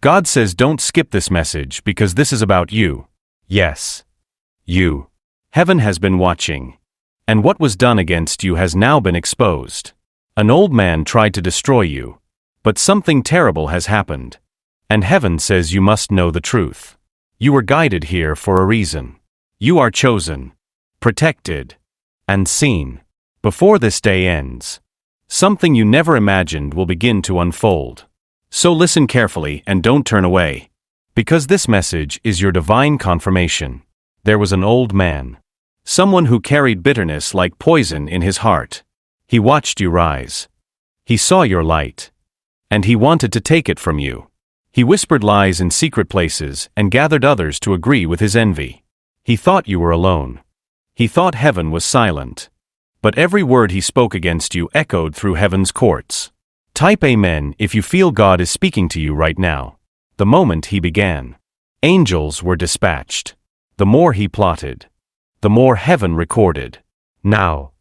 God says don't skip this message because this is about you. Yes. You. Heaven has been watching. And what was done against you has now been exposed. An old man tried to destroy you. But something terrible has happened. And heaven says you must know the truth. You were guided here for a reason. You are chosen, protected, and seen. Before this day ends, something you never imagined will begin to unfold. So listen carefully and don't turn away. Because this message is your divine confirmation. There was an old man. Someone who carried bitterness like poison in his heart. He watched you rise. He saw your light. And he wanted to take it from you. He whispered lies in secret places and gathered others to agree with his envy. He thought you were alone. He thought heaven was silent. But every word he spoke against you echoed through heaven's courts. Type Amen if you feel God is speaking to you right now. The moment he began, angels were dispatched. The more he plotted, the more heaven recorded. Now,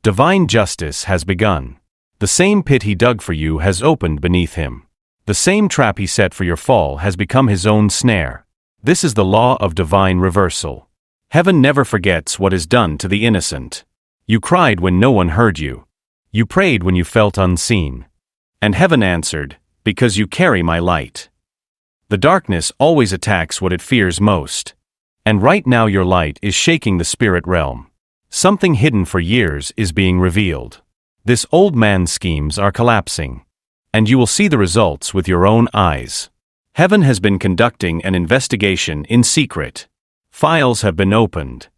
divine justice has begun. The same pit he dug for you has opened beneath him. The same trap he set for your fall has become his own snare. This is the law of divine reversal. Heaven never forgets what is done to the innocent. You cried when no one heard you. You prayed when you felt unseen. And heaven answered, because you carry my light. The darkness always attacks what it fears most. And right now your light is shaking the spirit realm. Something hidden for years is being revealed. This old man's schemes are collapsing. And you will see the results with your own eyes. Heaven has been conducting an investigation in secret. Files have been opened.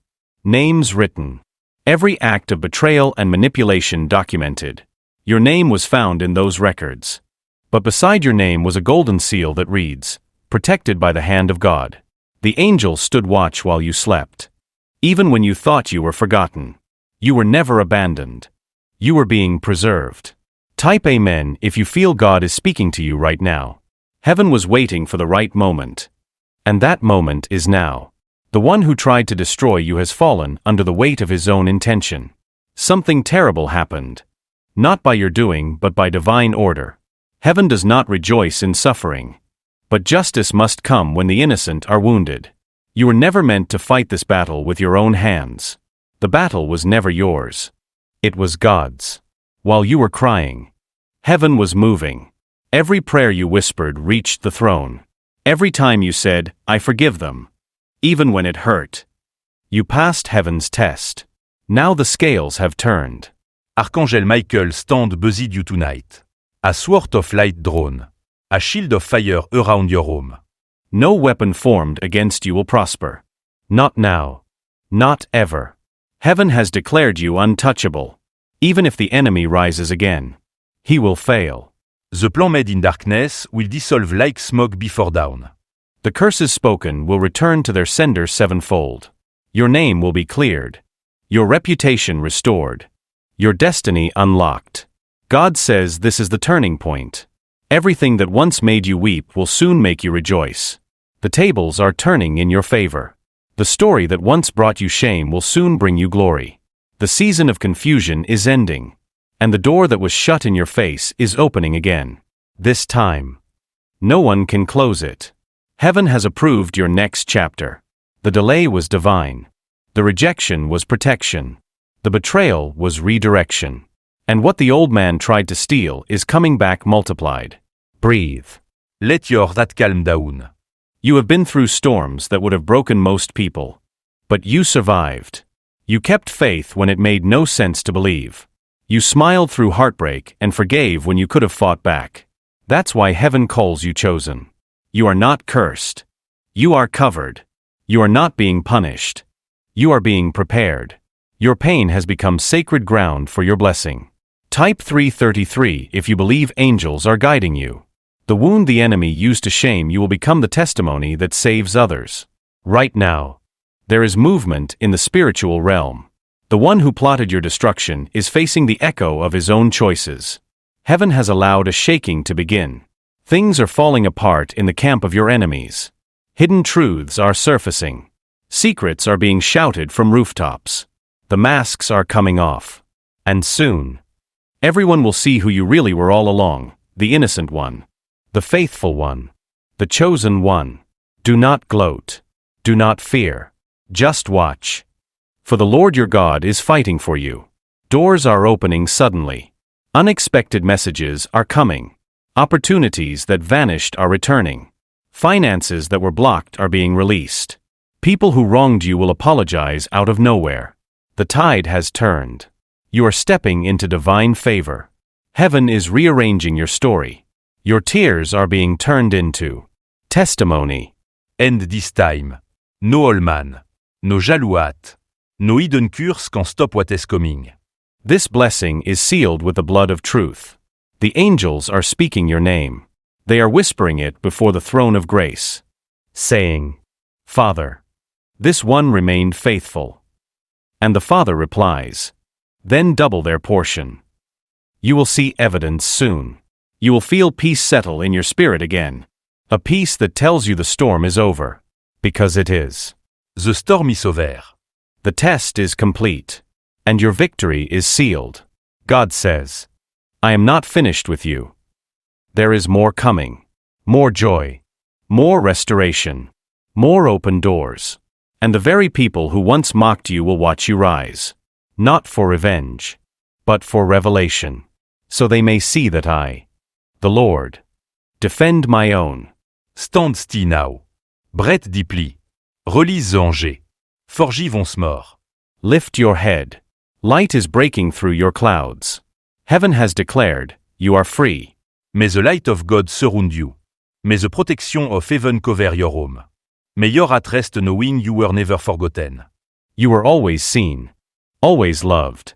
Names written. Every act of betrayal and manipulation documented. Your name was found in those records. But beside your name was a golden seal that reads, protected by the hand of God. The angels stood watch while you slept. Even when you thought you were forgotten. You were never abandoned. You were being preserved. Type Amen if you feel God is speaking to you right now. Heaven was waiting for the right moment. And that moment is now. The one who tried to destroy you has fallen under the weight of his own intention. Something terrible happened. Not by your doing but by divine order. Heaven does not rejoice in suffering. But justice must come when the innocent are wounded. You were never meant to fight this battle with your own hands. The battle was never yours. It was God's. While you were crying, heaven was moving. Every prayer you whispered reached the throne. Every time you said, I forgive them. Even when it hurt. You passed heaven's test. Now the scales have turned. Archangel Michael stand beside you tonight. A sword of light drawn. A shield of fire around your home. No weapon formed against you will prosper. Not now. Not ever. Heaven has declared you untouchable. Even if the enemy rises again, he will fail. The plan made in darkness will dissolve like smoke before dawn. The curses spoken will return to their sender sevenfold. Your name will be cleared. Your reputation restored. Your destiny unlocked. God says this is the turning point. Everything that once made you weep will soon make you rejoice. The tables are turning in your favor. The story that once brought you shame will soon bring you glory. The season of confusion is ending. And the door that was shut in your face is opening again. This time, no one can close it. Heaven has approved your next chapter. The delay was divine. The rejection was protection. The betrayal was redirection. And what the old man tried to steal is coming back multiplied. Breathe. Let your heart calm down. You have been through storms that would have broken most people. But you survived. You kept faith when it made no sense to believe. You smiled through heartbreak and forgave when you could have fought back. That's why heaven calls you chosen. You are not cursed. You are covered. You are not being punished. You are being prepared. Your pain has become sacred ground for your blessing. Type 333 if you believe angels are guiding you. The wound the enemy used to shame you will become the testimony that saves others. Right now, there is movement in the spiritual realm. The one who plotted your destruction is facing the echo of his own choices. Heaven has allowed a shaking to begin. Things are falling apart in the camp of your enemies. Hidden truths are surfacing. Secrets are being shouted from rooftops. The masks are coming off. And soon, everyone will see who you really were all along, the innocent one, the faithful one, the chosen one. Do not gloat. Do not fear. Just watch. For the Lord your God is fighting for you. Doors are opening suddenly. Unexpected messages are coming. Opportunities that vanished are returning. Finances that were blocked are being released. People who wronged you will apologize out of nowhere. The tide has turned. You are stepping into divine favor. Heaven is rearranging your story. Your tears are being turned into testimony. End this time. No all man. No jalouat. No hidden curse can stop what is coming. This blessing is sealed with the blood of truth. The angels are speaking your name. They are whispering it before the throne of grace, saying, Father. This one remained faithful. And the Father replies, then double their portion. You will see evidence soon. You will feel peace settle in your spirit again. A peace that tells you the storm is over. Because it is. The storm is over. The test is complete. And your victory is sealed. God says, I am not finished with you. There is more coming. More joy. More restoration. More open doors. And the very people who once mocked you will watch you rise. Not for revenge, but for revelation. So they may see that I, the Lord, defend my own. Stand still now. Brett deeply. Relise the danger. Forgy vont mort. Lift your head. Light is breaking through your clouds. Heaven has declared, you are free. May the light of God surround you. May the protection of heaven cover your home. May your heart rest knowing you were never forgotten. You were always seen. Always loved.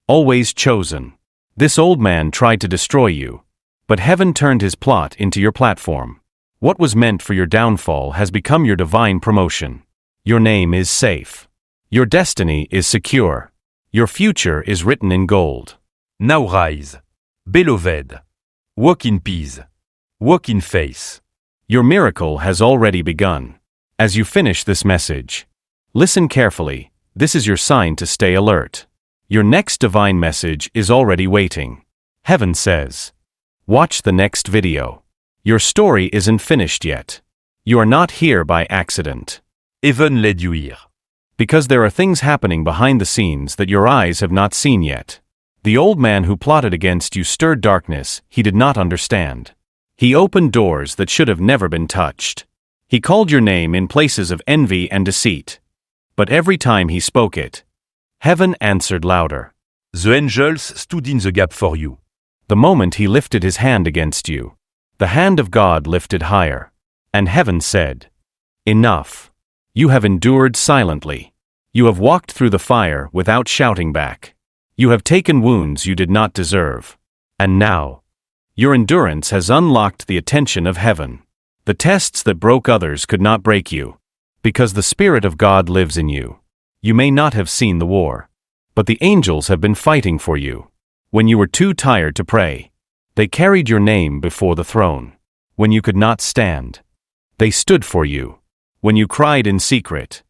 Always chosen. This old man tried to destroy you. But heaven turned his plot into your platform. What was meant for your downfall has become your divine promotion. Your name is safe. Your destiny is secure. Your future is written in gold. Now rise. Beloved. Walk in peace. Walk in faith. Your miracle has already begun. As you finish this message, listen carefully. This is your sign to stay alert. Your next divine message is already waiting. Heaven says, watch the next video. Your story isn't finished yet. You are not here by accident. Heaven led you here. Because there are things happening behind the scenes that your eyes have not seen yet. The old man who plotted against you stirred darkness he did not understand. He opened doors that should have never been touched. He called your name in places of envy and deceit. But every time he spoke it, heaven answered louder. The angels stood in the gap for you. The moment he lifted his hand against you, the hand of God lifted higher. And heaven said, enough. You have endured silently. You have walked through the fire without shouting back. You have taken wounds you did not deserve. And now, your endurance has unlocked the attention of heaven. The tests that broke others could not break you. Because the Spirit of God lives in you. You may not have seen the war. But the angels have been fighting for you. When you were too tired to pray, they carried your name before the throne. When you could not stand, they stood for you. When you cried in secret,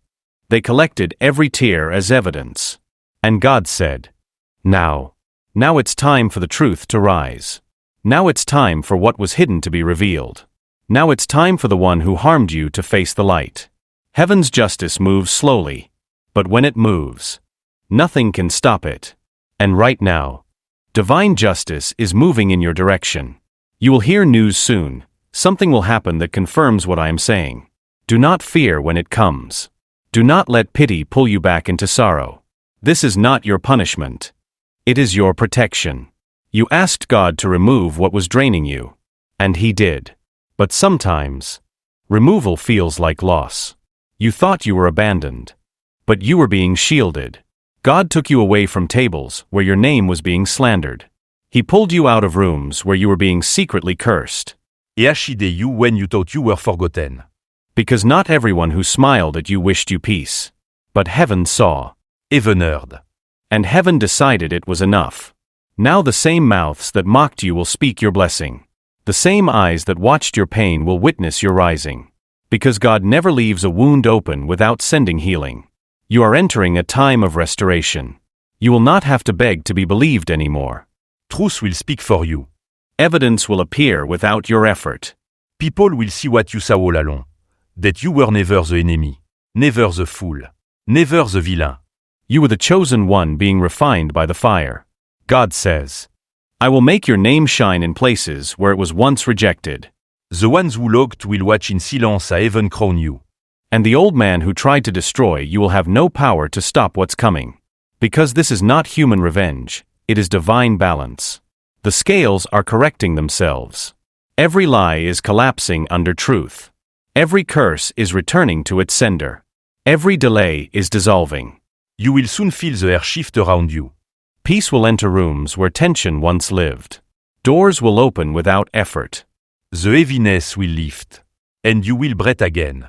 they collected every tear as evidence. And God said, now it's time for the truth to rise. Now it's time for what was hidden to be revealed. Now it's time for the one who harmed you to face the light. Heaven's justice moves slowly, but when it moves, nothing can stop it. And right now, divine justice is moving in your direction. You will hear news soon. Something will happen that confirms what I am saying. Do not fear when it comes. Do not let pity pull you back into sorrow. This is not your punishment. It is your protection. You asked God to remove what was draining you, and He did. But sometimes, removal feels like loss. You thought you were abandoned, but you were being shielded. God took you away from tables where your name was being slandered. He pulled you out of rooms where you were being secretly cursed. Et chided you when you thought you were forgotten. Because not everyone who smiled at you wished you peace. But heaven saw. Heaven heard. And heaven decided it was enough. Now the same mouths that mocked you will speak your blessing. The same eyes that watched your pain will witness your rising. Because God never leaves a wound open without sending healing. You are entering a time of restoration. You will not have to beg to be believed anymore. Truth will speak for you. Evidence will appear without your effort. People will see what you saw all along. That you were never the enemy, never the fool, never the villain. You were the chosen one being refined by the fire. God says, I will make your name shine in places where it was once rejected. The ones who looked will watch in silence a heaven crown you. And the old man who tried to destroy you will have no power to stop what's coming. Because this is not human revenge, it is divine balance. The scales are correcting themselves. Every lie is collapsing under truth. Every curse is returning to its sender. Every delay is dissolving. You will soon feel the air shift around you. Peace will enter rooms where tension once lived. Doors will open without effort. The heaviness will lift, and you will breathe again.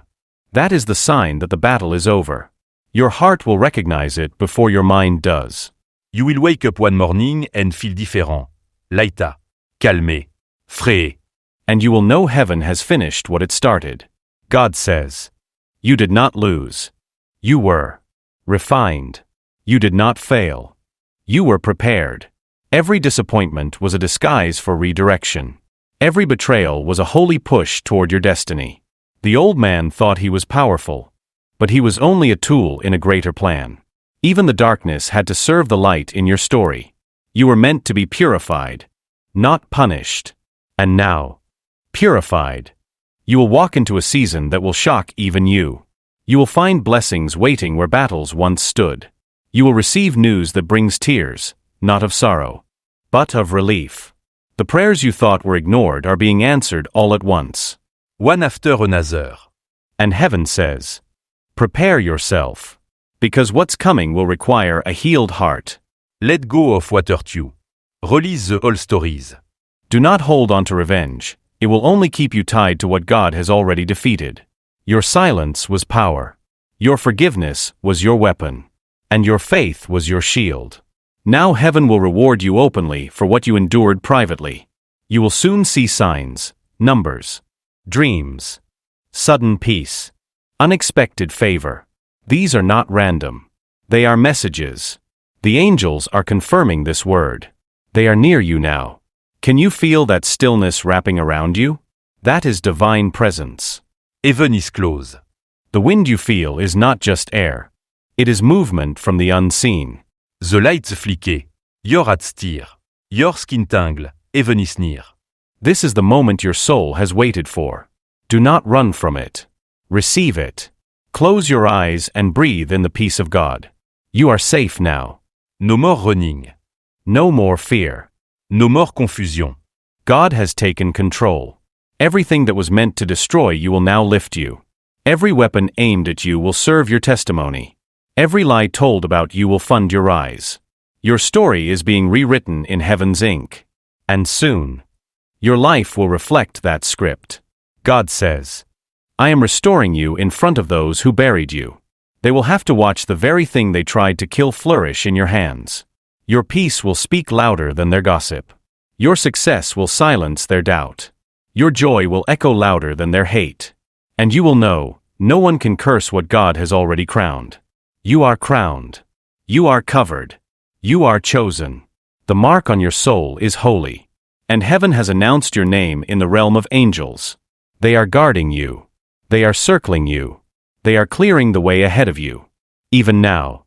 That is the sign that the battle is over. Your heart will recognize it before your mind does. You will wake up one morning and feel different, lighter, calmé, frais. And you will know heaven has finished what it started. God says, you did not lose. You were refined. You did not fail. You were prepared. Every disappointment was a disguise for redirection. Every betrayal was a holy push toward your destiny. The old man thought he was powerful, but he was only a tool in a greater plan. Even the darkness had to serve the light in your story. You were meant to be purified, not punished. And now, purified, you will walk into a season that will shock even you. You will find blessings waiting where battles once stood. You will receive news that brings tears, not of sorrow, but of relief. The prayers you thought were ignored are being answered all at once. One after another. And heaven says, prepare yourself, because what's coming will require a healed heart. Let go of what hurt you. Release the old stories. Do not hold on to revenge. It will only keep you tied to what God has already defeated. Your silence was power. Your forgiveness was your weapon. And your faith was your shield. Now heaven will reward you openly for what you endured privately. You will soon see signs, numbers, dreams, sudden peace, unexpected favor. These are not random. They are messages. The angels are confirming this word. They are near you now. Can you feel that stillness wrapping around you? That is divine presence. Heaven is close. The wind you feel is not just air. It is movement from the unseen. The lights flicker. Your heart stir. Your skin tingle. Heaven is near. This is the moment your soul has waited for. Do not run from it. Receive it. Close your eyes and breathe in the peace of God. You are safe now. No more running. No more fear. No more confusion. God has taken control. Everything that was meant to destroy you will now lift you. Every weapon aimed at you will serve your testimony. Every lie told about you will fund your rise. Your story is being rewritten in heaven's ink. And soon, your life will reflect that script. God says, I am restoring you in front of those who buried you. They will have to watch the very thing they tried to kill flourish in your hands. Your peace will speak louder than their gossip. Your success will silence their doubt. Your joy will echo louder than their hate. And you will know, no one can curse what God has already crowned. You are crowned. You are covered. You are chosen. The mark on your soul is holy. And heaven has announced your name in the realm of angels. They are guarding you. They are circling you. They are clearing the way ahead of you. Even now,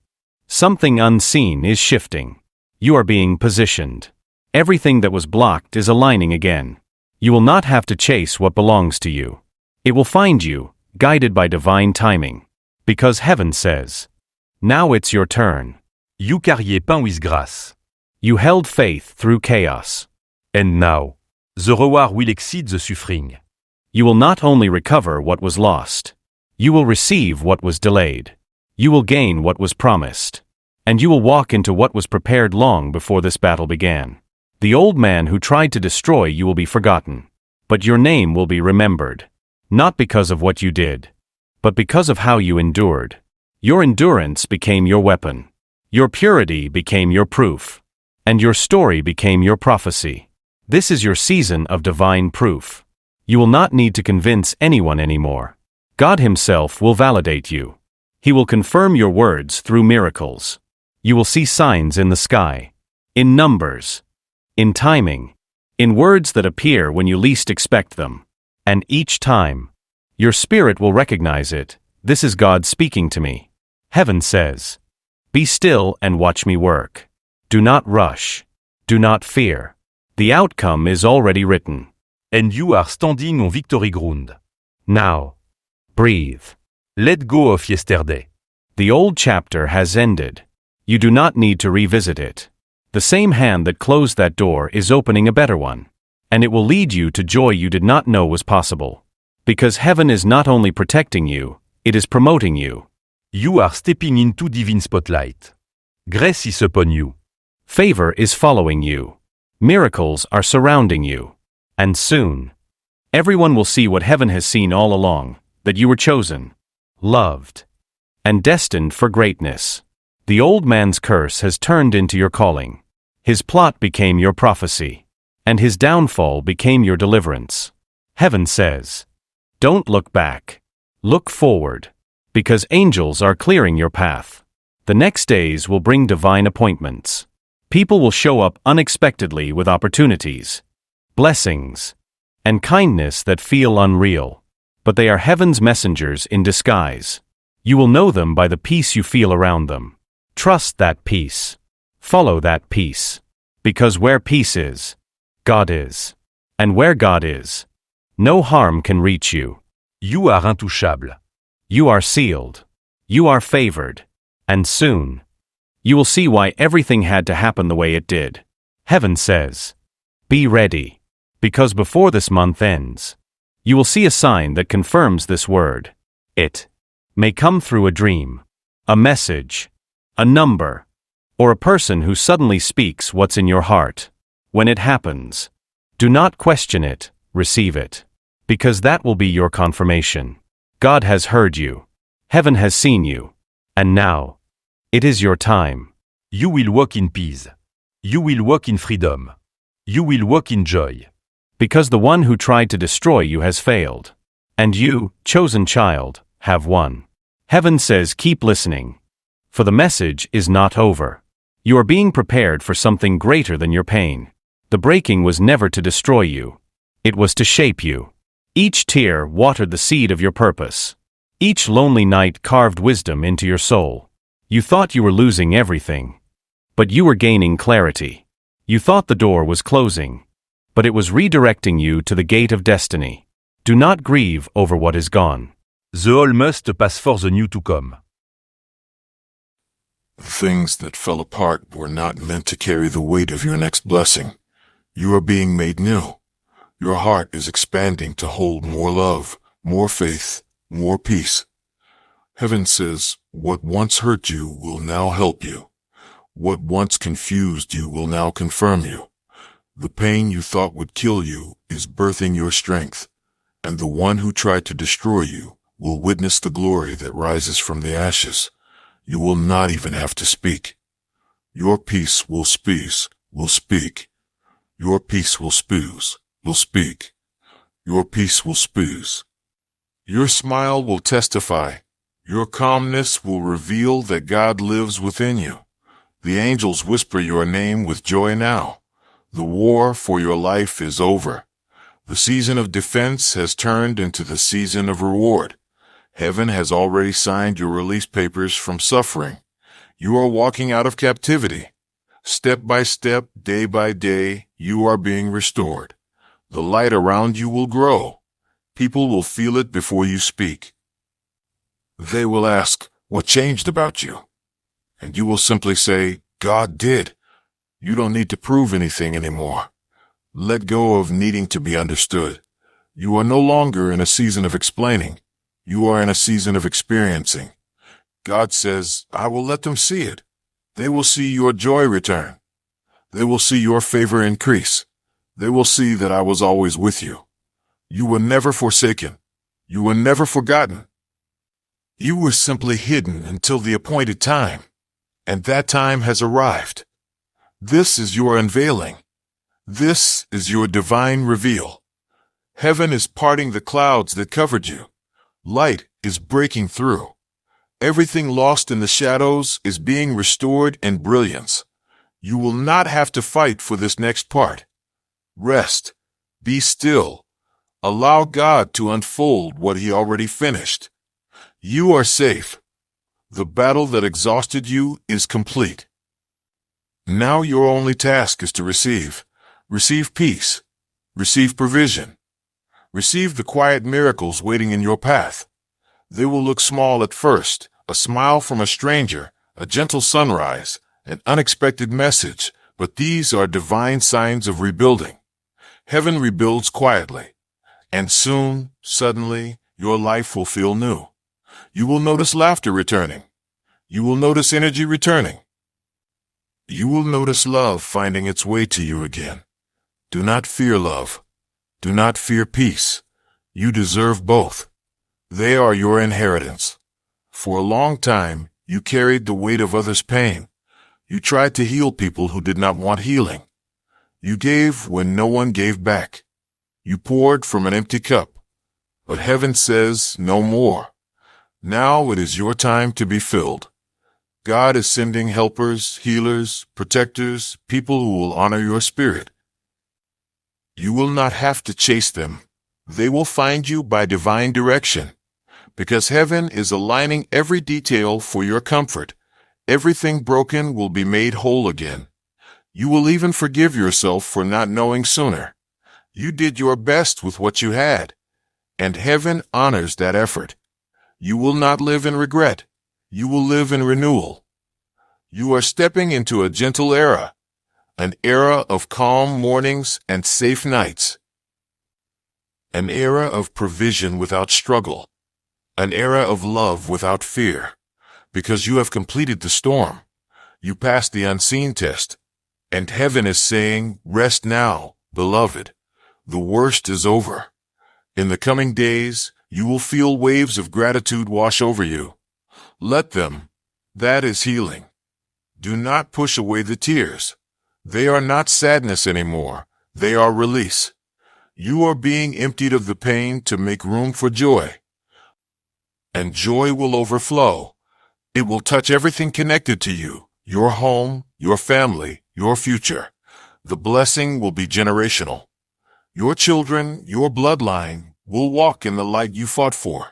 something unseen is shifting. You are being positioned. Everything that was blocked is aligning again. You will not have to chase what belongs to you. It will find you, guided by divine timing. Because heaven says, now it's your turn. You carried pain with grace. You held faith through chaos. And now, the reward will exceed the suffering. You will not only recover what was lost. You will receive what was delayed. You will gain what was promised. And you will walk into what was prepared long before this battle began. The old man who tried to destroy you will be forgotten. But your name will be remembered. Not because of what you did, but because of how you endured. Your endurance became your weapon. Your purity became your proof. And your story became your prophecy. This is your season of divine proof. You will not need to convince anyone anymore. God Himself will validate you. He will confirm your words through miracles. You will see signs in the sky, in numbers, in timing, in words that appear when you least expect them. And each time, your spirit will recognize it. This is God speaking to me. Heaven says, "Be still and watch me work. Do not rush. Do not fear. The outcome is already written. And you are standing on victory ground. Now, breathe. Let go of yesterday. The old chapter has ended. You do not need to revisit it. The same hand that closed that door is opening a better one. And it will lead you to joy you did not know was possible. Because heaven is not only protecting you, it is promoting you. You are stepping into divine spotlight. Grace is upon you. Favor is following you. Miracles are surrounding you. And soon, everyone will see what heaven has seen all along, that you were chosen, loved, and destined for greatness. The old man's curse has turned into your calling. His plot became your prophecy. And his downfall became your deliverance. Heaven says, don't look back. Look forward. Because angels are clearing your path. The next days will bring divine appointments. People will show up unexpectedly with opportunities, blessings, and kindness that feel unreal. But they are heaven's messengers in disguise. You will know them by the peace you feel around them. Trust that peace. Follow that peace. Because where peace is, God is. And where God is, no harm can reach you. You are intouchable. You are sealed. You are favored. And soon, you will see why everything had to happen the way it did. Heaven says, be ready. Because before this month ends, you will see a sign that confirms this word. It may come through a dream, a message, a number, or a person who suddenly speaks what's in your heart. When it happens, do not question it, receive it. Because that will be your confirmation. God has heard you. Heaven has seen you. And now, it is your time. You will walk in peace. You will walk in freedom. You will walk in joy. Because the one who tried to destroy you has failed. And you, chosen child, have won. Heaven says keep listening. For the message is not over. You are being prepared for something greater than your pain. The breaking was never to destroy you. It was to shape you. Each tear watered the seed of your purpose. Each lonely night carved wisdom into your soul. You thought you were losing everything. But you were gaining clarity. You thought the door was closing. But it was redirecting you to the gate of destiny. Do not grieve over what is gone. The old must pass for the new to come. The things that fell apart were not meant to carry the weight of your next blessing. You are being made new. Your heart is expanding to hold more love, more faith, more peace. Heaven says, what once hurt you will now help you. What once confused you will now confirm you. The pain you thought would kill you is birthing your strength, and the one who tried to destroy you will witness the glory that rises from the ashes. You will not even have to speak. Your peace will speak. Your peace will speak. Your peace will spews. Your smile will testify. Your calmness will reveal that God lives within you. The angels whisper your name with joy now. The war for your life is over. The season of defense has turned into the season of reward. Heaven has already signed your release papers from suffering. You are walking out of captivity. Step by step, day by day, you are being restored. The light around you will grow. People will feel it before you speak. They will ask, what changed about you? And you will simply say, God did. You don't need to prove anything anymore. Let go of needing to be understood. You are no longer in a season of explaining. You are in a season of experiencing. God says, I will let them see it. They will see your joy return. They will see your favor increase. They will see that I was always with you. You were never forsaken. You were never forgotten. You were simply hidden until the appointed time. And that time has arrived. This is your unveiling. This is your divine reveal. Heaven is parting the clouds that covered you. Light is breaking through. Everything lost in the shadows is being restored in brilliance. You will not have to fight for this next part. Rest. Be still. Allow God to unfold what He already finished. You are safe. The battle that exhausted you is complete. Now your only task is to receive. Receive peace. Receive provision. Receive the quiet miracles waiting in your path. They will look small at first, a smile from a stranger, a gentle sunrise, an unexpected message, but these are divine signs of rebuilding. Heaven rebuilds quietly, and soon, suddenly, your life will feel new. You will notice laughter returning. You will notice energy returning. You will notice love finding its way to you again. Do not fear love. Do not fear peace. You deserve both. They are your inheritance. For a long time, you carried the weight of others' pain. You tried to heal people who did not want healing. You gave when no one gave back. You poured from an empty cup. But heaven says no more. Now it is your time to be filled. God is sending helpers, healers, protectors, people who will honor your spirit. You will not have to chase them. They will find you by divine direction. Because heaven is aligning every detail for your comfort. Everything broken will be made whole again. You will even forgive yourself for not knowing sooner. You did your best with what you had, and heaven honors that effort. You will not live in regret. You will live in renewal. You are stepping into a gentle era, an era of calm mornings and safe nights, an era of provision without struggle, an era of love without fear, because you have completed the storm. You passed the unseen test, and heaven is saying, rest now, beloved. The worst is over. In the coming days, you will feel waves of gratitude wash over you. Let them. That is healing. Do not push away the tears. They are not sadness anymore. They are release. You are being emptied of the pain to make room for joy. And joy will overflow. It will touch everything connected to you, your home, your family, your future. The blessing will be generational. Your children, your bloodline, will walk in the light you fought for.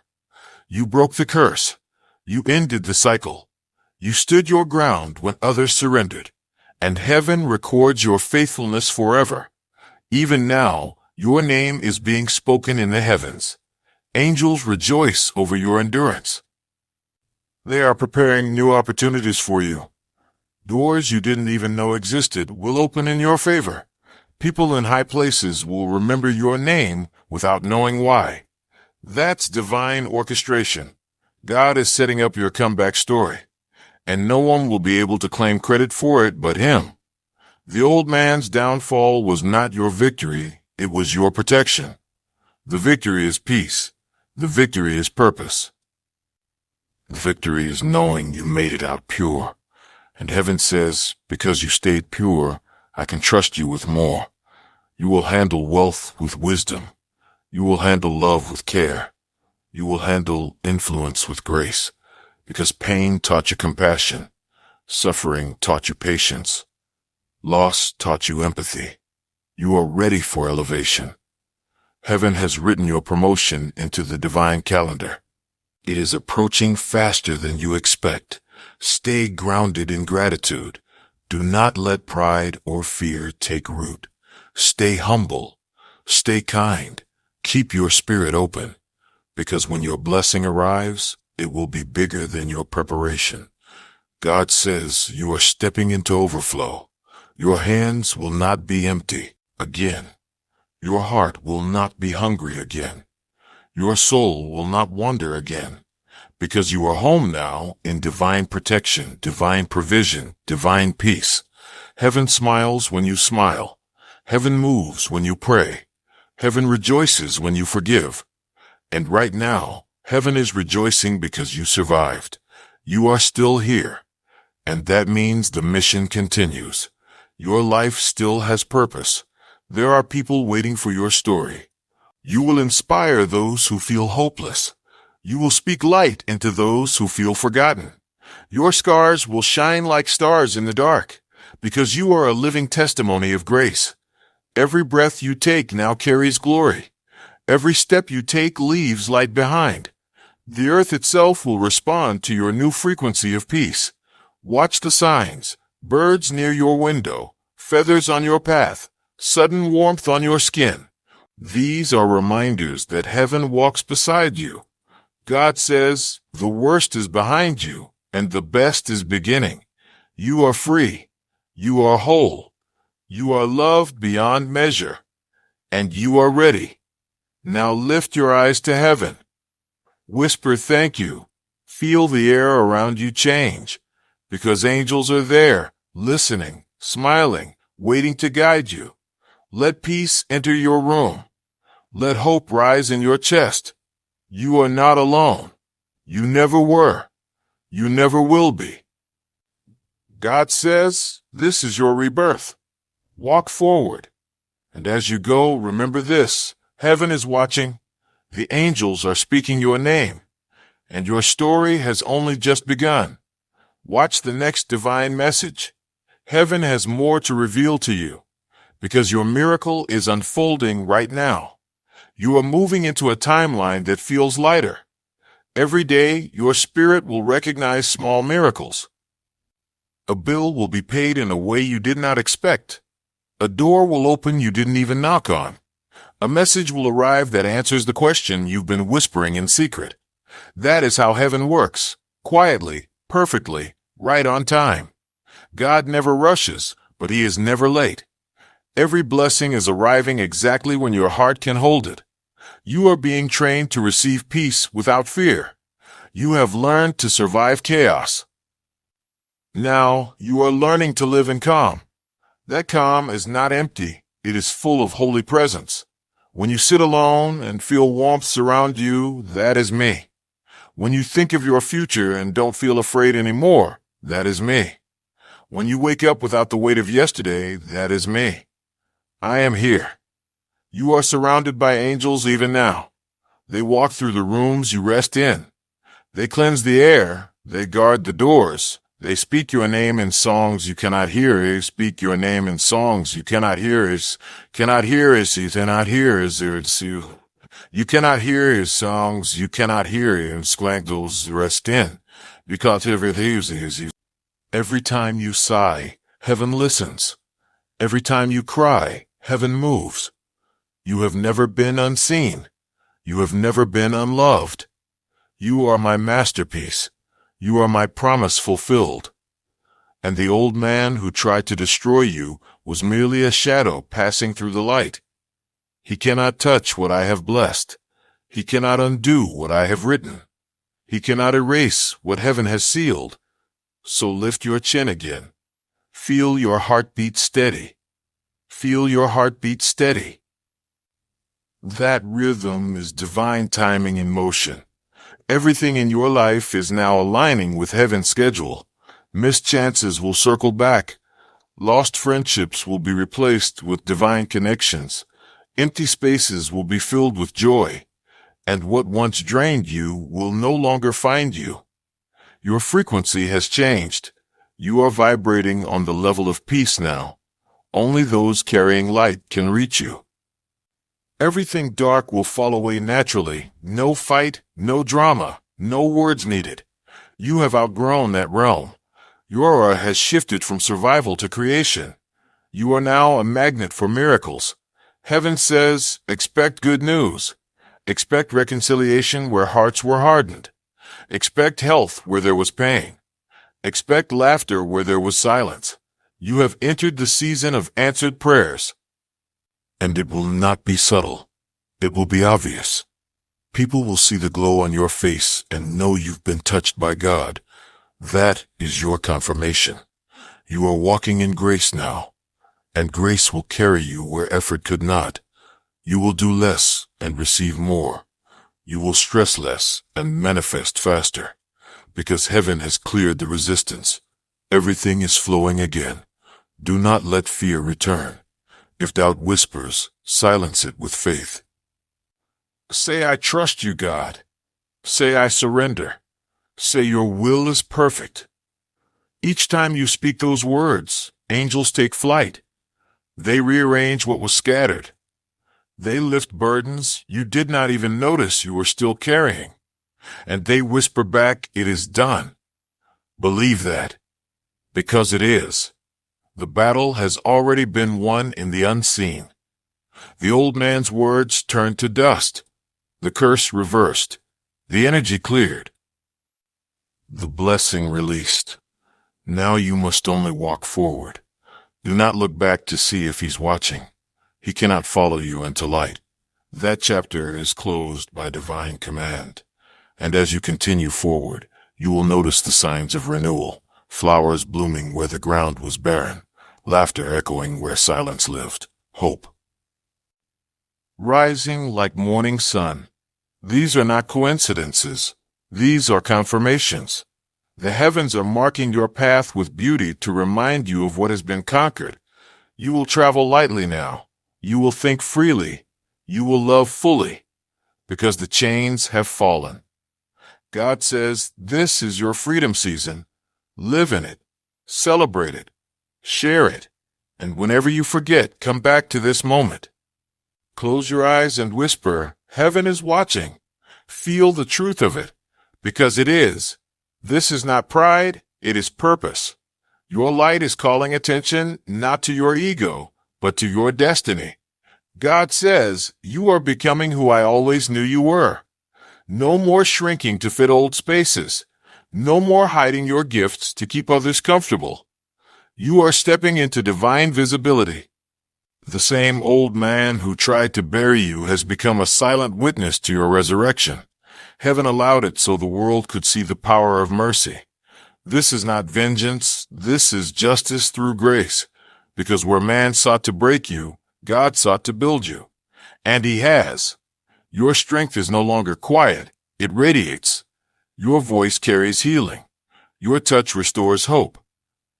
You broke the curse. You ended the cycle. You stood your ground when others surrendered. And heaven records your faithfulness forever. Even now, your name is being spoken in the heavens. Angels rejoice over your endurance. They are preparing new opportunities for you. Doors you didn't even know existed will open in your favor. People in high places will remember your name without knowing why. That's divine orchestration. God is setting up your comeback story, and no one will be able to claim credit for it but Him. The old man's downfall was not your victory, it was your protection. The victory is peace. The victory is purpose. The victory is knowing you made it out pure. And heaven says, because you stayed pure, I can trust you with more. You will handle wealth with wisdom. You will handle love with care. You will handle influence with grace. Because pain taught you compassion. Suffering taught you patience. Loss taught you empathy. You are ready for elevation. Heaven has written your promotion into the divine calendar. It is approaching faster than you expect. Stay grounded in gratitude. Do not let pride or fear take root. Stay humble. Stay kind. Keep your spirit open. Because when your blessing arrives, it will be bigger than your preparation. God says you are stepping into overflow. Your hands will not be empty again. Your heart will not be hungry again. Your soul will not wander again. Because you are home now in divine protection, divine provision, divine peace. Heaven smiles when you smile. Heaven moves when you pray. Heaven rejoices when you forgive. And right now, heaven is rejoicing because you survived. You are still here. And that means the mission continues. Your life still has purpose. There are people waiting for your story. You will inspire those who feel hopeless. You will speak light into those who feel forgotten. Your scars will shine like stars in the dark, because you are a living testimony of grace. Every breath you take now carries glory. Every step you take leaves light behind. The earth itself will respond to your new frequency of peace. Watch the signs: birds near your window, feathers on your path, sudden warmth on your skin. These are reminders that heaven walks beside you. God says, the worst is behind you, and the best is beginning. You are free. You are whole. You are loved beyond measure. And you are ready. Now lift your eyes to heaven. Whisper thank you. Feel the air around you change, because angels are there, listening, smiling, waiting to guide you. Let peace enter your room. Let hope rise in your chest. You are not alone. You never were. You never will be. God says, this is your rebirth. Walk forward. And as you go, remember this: heaven is watching. The angels are speaking your name. And your story has only just begun. Watch the next divine message. Heaven has more to reveal to you, because your miracle is unfolding right now. You are moving into a timeline that feels lighter. Every day, your spirit will recognize small miracles. A bill will be paid in a way you did not expect. A door will open you didn't even knock on. A message will arrive that answers the question you've been whispering in secret. That is how heaven works, quietly, perfectly, right on time. God never rushes, but He is never late. Every blessing is arriving exactly when your heart can hold it. You are being trained to receive peace without fear. You have learned to survive chaos. Now, you are learning to live in calm. That calm is not empty. It is full of holy presence. When you sit alone and feel warmth surround you, that is me. When you think of your future and don't feel afraid anymore, that is me. When you wake up without the weight of yesterday, that is me. I am here. You are surrounded by angels even now. They walk through the rooms you rest in. They cleanse the air. They guard the doors. They speak your name in songs you cannot hear. They speak your name in songs you cannot hear. Cannot hear is you cannot hear is it's you. You cannot hear his songs. You cannot hear him. Squangles rest in, because everything is you. Every time you sigh, heaven listens. Every time you cry, heaven moves. You have never been unseen. You have never been unloved. You are my masterpiece. You are my promise fulfilled. And the old man who tried to destroy you was merely a shadow passing through the light. He cannot touch what I have blessed. He cannot undo what I have written. He cannot erase what heaven has sealed. So lift your chin again. Feel your heartbeat steady. Feel your heartbeat steady. That rhythm is divine timing in motion. Everything in your life is now aligning with heaven's schedule. Missed chances will circle back. Lost friendships will be replaced with divine connections. Empty spaces will be filled with joy. And what once drained you will no longer find you. Your frequency has changed. You are vibrating on the level of peace now. Only those carrying light can reach you. Everything dark will fall away naturally. No fight, no drama, no words needed. You have outgrown that realm. Your aura has shifted from survival to creation. You are now a magnet for miracles. Heaven says, expect good news. Expect reconciliation where hearts were hardened. Expect health where there was pain. Expect laughter where there was silence. You have entered the season of answered prayers. And it will not be subtle. It will be obvious. People will see the glow on your face and know you've been touched by God. That is your confirmation. You are walking in grace now, and grace will carry you where effort could not. You will do less and receive more. You will stress less and manifest faster, because heaven has cleared the resistance. Everything is flowing again. Do not let fear return. If doubt whispers, silence it with faith. Say, I trust you, God. Say, I surrender. Say, your will is perfect. Each time you speak those words, angels take flight. They rearrange what was scattered. They lift burdens you did not even notice you were still carrying. And they whisper back, "It is done." Believe that. Because it is. The battle has already been won in the unseen. The old man's words turned to dust. The curse reversed. The energy cleared. The blessing released. Now you must only walk forward. Do not look back to see if he's watching. He cannot follow you into light. That chapter is closed by divine command. And as you continue forward, you will notice the signs of renewal, flowers blooming where the ground was barren, laughter echoing where silence lived, hope. Rising like morning sun. These are not coincidences. These are confirmations. The heavens are marking your path with beauty to remind you of what has been conquered. You will travel lightly now. You will think freely. You will love fully, because the chains have fallen. God says, this is your freedom season. Live in it. Celebrate it. Share it. And whenever you forget, come back to this moment. Close your eyes and whisper, heaven is watching. Feel the truth of it, because it is. This is not pride, it is purpose. Your light is calling attention not to your ego, but to your destiny. God says, you are becoming who I always knew you were. No more shrinking to fit old spaces. No more hiding your gifts to keep others comfortable. You are stepping into divine visibility. The same old man who tried to bury you has become a silent witness to your resurrection. Heaven allowed it so the world could see the power of mercy. This is not vengeance. This is justice through grace. Because where man sought to break you, God sought to build you. And he has. Your strength is no longer quiet. It radiates. Your voice carries healing. Your touch restores hope.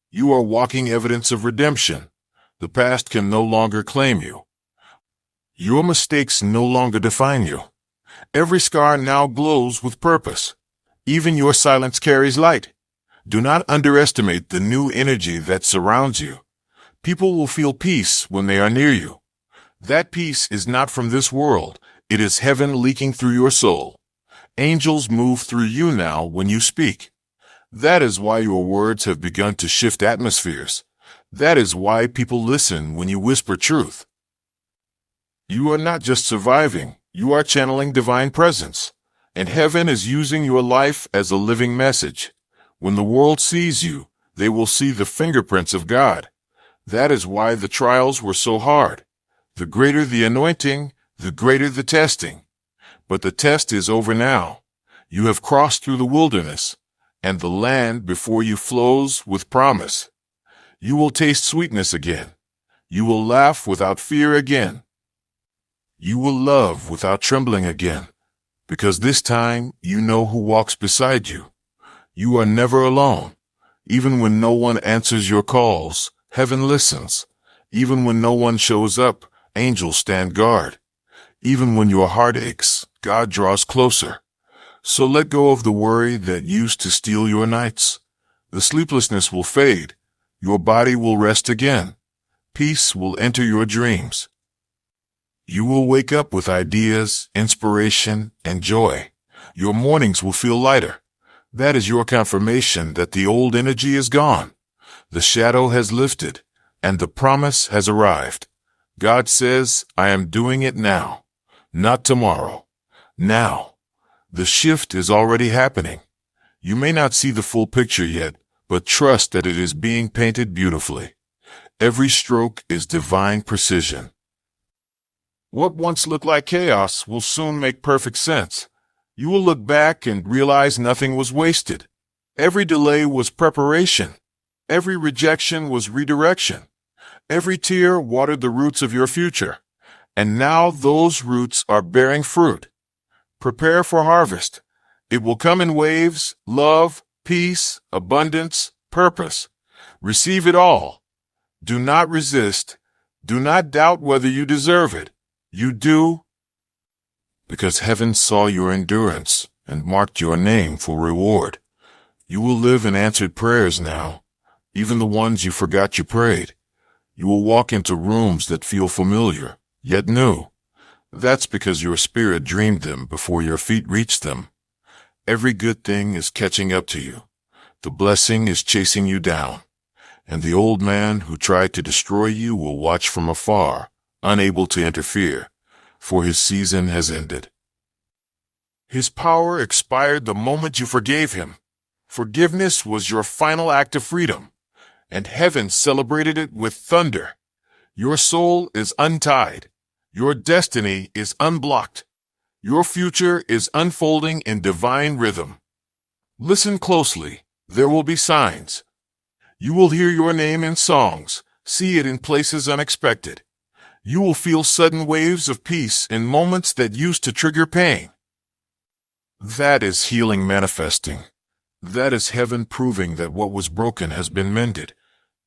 You are walking evidence of redemption. The past can no longer claim you. Your mistakes no longer define you. Every scar now glows with purpose. Even your silence carries light. Do not underestimate the new energy that surrounds you. People will feel peace when they are near you. That peace is not from this world. It is heaven leaking through your soul. Angels move through you now when you speak. That is why your words have begun to shift atmospheres. That is why people listen when you whisper truth. You are not just surviving, you are channeling divine presence. And heaven is using your life as a living message. When the world sees you, they will see the fingerprints of God. That is why the trials were so hard. The greater the anointing, the greater the testing. But the test is over now. You have crossed through the wilderness, and the land before you flows with promise. You will taste sweetness again. You will laugh without fear again. You will love without trembling again, because this time you know who walks beside you. You are never alone. Even when no one answers your calls, heaven listens. Even when no one shows up, angels stand guard. Even when your heart aches, God draws closer. So let go of the worry that used to steal your nights. The sleeplessness will fade. Your body will rest again. Peace will enter your dreams. You will wake up with ideas, inspiration, and joy. Your mornings will feel lighter. That is your confirmation that the old energy is gone. The shadow has lifted, and the promise has arrived. God says, I am doing it now. Not tomorrow. Now. The shift is already happening. You may not see the full picture yet, but trust that it is being painted beautifully. Every stroke is divine precision. What once looked like chaos will soon make perfect sense. You will look back and realize nothing was wasted. Every delay was preparation. Every rejection was redirection. Every tear watered the roots of your future. And now those roots are bearing fruit. Prepare for harvest. It will come in waves, love, peace, abundance, purpose. Receive it all. Do not resist. Do not doubt whether you deserve it. You do, because heaven saw your endurance and marked your name for reward. You will live in answered prayers now, even the ones you forgot you prayed. You will walk into rooms that feel familiar, yet new. That's because your spirit dreamed them before your feet reached them. Every good thing is catching up to you. The blessing is chasing you down. And the old man who tried to destroy you will watch from afar, unable to interfere, for his season has ended. His power expired the moment you forgave him. Forgiveness was your final act of freedom, and heaven celebrated it with thunder. Your soul is untied. Your destiny is unblocked. Your future is unfolding in divine rhythm. Listen closely. There will be signs. You will hear your name in songs, see it in places unexpected. You will feel sudden waves of peace in moments that used to trigger pain. That is healing manifesting. That is heaven proving that what was broken has been mended.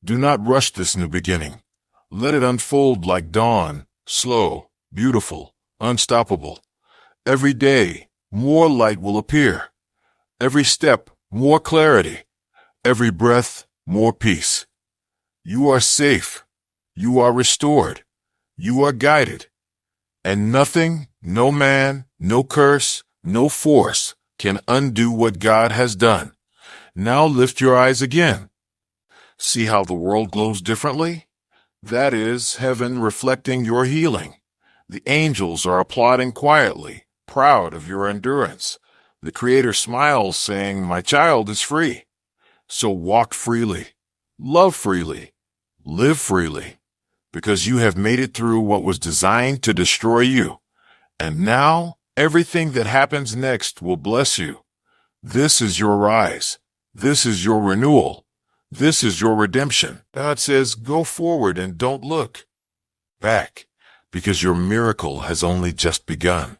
Do not rush this new beginning. Let it unfold like dawn, slow, beautiful, unstoppable. Every day, more light will appear. Every step, more clarity. Every breath, more peace. You are safe. You are restored. You are guided. And nothing, no man, no curse, no force can undo what God has done. Now lift your eyes again. See how the world glows differently? That is heaven reflecting your healing. The angels are applauding quietly, proud of your endurance. The Creator smiles, saying, "My child is free." So walk freely, love freely, live freely, because you have made it through what was designed to destroy you. And now, everything that happens next will bless you. This is your rise. This is your renewal. This is your redemption. God says, go forward and don't look back, because your miracle has only just begun.